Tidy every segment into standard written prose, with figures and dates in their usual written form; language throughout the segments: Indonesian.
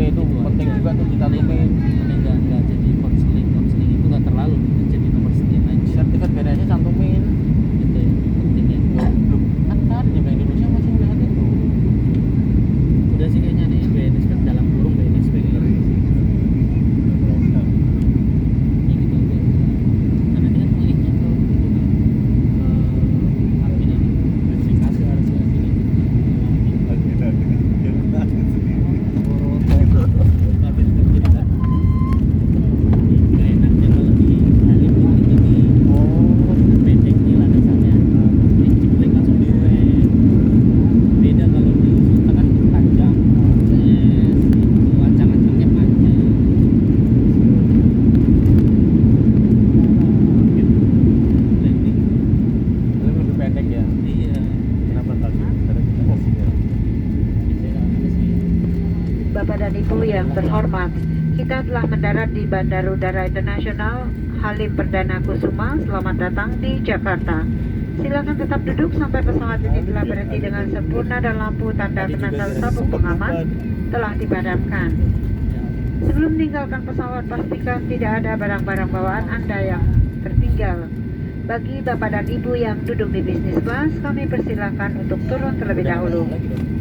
itu penting juga tuh ditantumin. Enggak jadi konseling itu nggak terlalu gitu, jadi nomor sekian aja. Sertifikat BNS-nya cantumin. Gitu ya, penting ya. Belum kan di Bank Indonesia masih melihat itu. Udah sih kayaknya nih BNS kan dalam kurung BNSP gitu. Ya gitu aja. Nah nanti kan mulihnya ke admin ini verifikasi harus ya gini. Tapi tetap jadi kan. Nggak enaknya kalau di Halim itu jadi pendek nih landasannya. Jadi langsung diurek. Beda kalau di Sultan kan panjang. Itu ancang-ancangnya panjang. Landing. Lebih pendek ya. Iya. Kenapa tadi? Karena kita kasih ya. Beda ada sih. Bapak dan Ibu yang terhormat, kita telah mendarat di Bandara Udara Internasional Halim Perdana Kusuma. Selamat datang di Jakarta. Silakan tetap duduk sampai pesawat ini telah berhenti dengan sempurna dan lampu tanda penanggal sabuk pengaman telah dipadamkan. Sebelum meninggalkan pesawat, pastikan tidak ada barang-barang bawaan Anda yang tertinggal. Bagi Bapak dan Ibu yang duduk di bisnis kelas, kami persilakan untuk turun terlebih dahulu.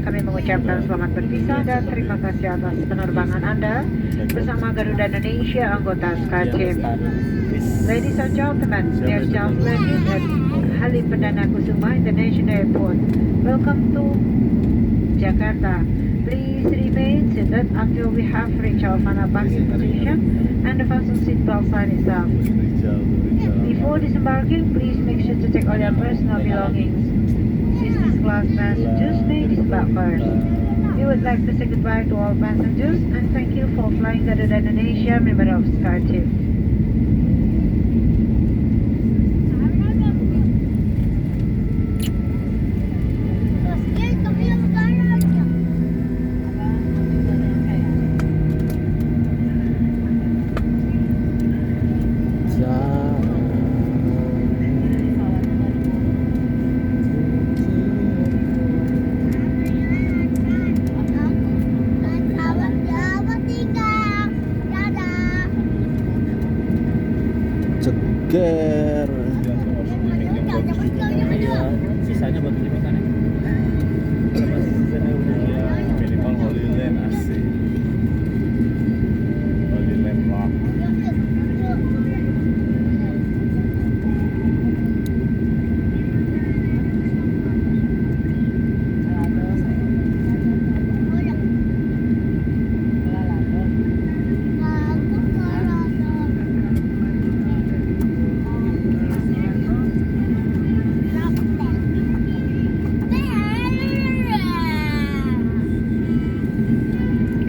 Kami mengucapkan selamat berpisah dan terima kasih atas penerbangan Anda bersama Garuda Indonesia anggota SkyTeam. Ladies and gentlemen, dear Charles landing at Halim Perdana Kusuma International Airport. Welcome to Jakarta. Please remain seated until we have reached our final parking position and the fasten seatbelt sign is up. Before disembarking, please make sure to check all your personal belongings. Business class passengers may disembark first. We would like to say goodbye to all passengers and thank you for flying Garuda Indonesia, member of SkyTeam. Ceger. Iya, sisanya buat beli makanan. Minimal Holy Land asik. Holy Land Park.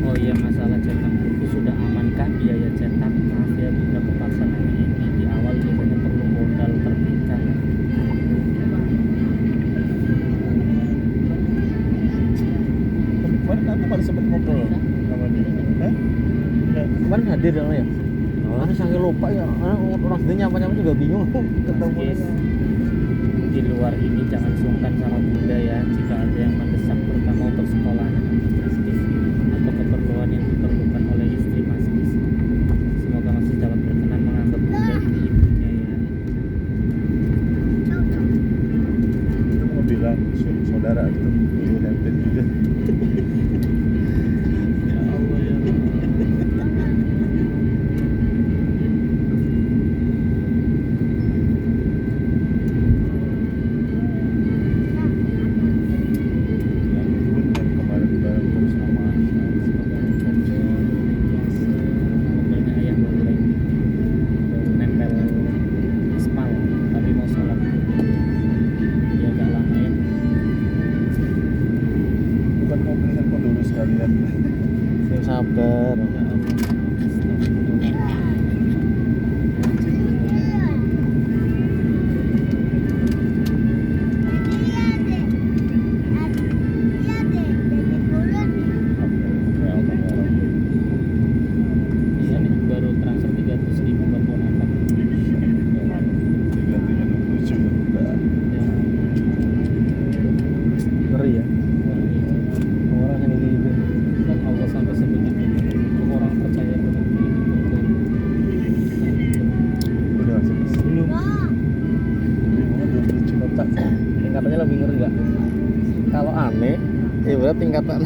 Oh iya, masalah cetak buku sudah amankah biaya cetak? Maaf ya, beberapa pelaksanaan ini di awal biasanya perlu modal terpikat. Kemarin aku baru sempat ngobrol sama dia. Hah? Kemarin hadir ya? Karena sangat lupa ya. Orang sini nyapa-nyapa juga bingung ketemu. Mas Gis, di luar ini jangan sungkan sama bunda ya jika ada yang mendesak, terutama untuk sekolah anak-anak Mas Gis atau keperluan yang diperlukan oleh istri Mas Gis. Semoga Mas Gis dapat berkenan menganggap bunda ini ibunya ya. Itu mau bilang saudara itu dulu nempel juga. Ya Allah ya Allah. Kemarin bareng terus sama. Semoga mobilnya ayah boleh nempel aspal, tapi mau sholat ya agak lama ya. Bukan mau beli handphone dulu sekalian. Saya sabar. Ya Allah. Iya nih baru transfer 300.000 buat ponakan. Digantinya 27 udah. Ya, Ngeri ya. Orang yang gitu. kan Allah sampai sebegitu. denger nggak? Kalau aneh, ya berarti tingkatan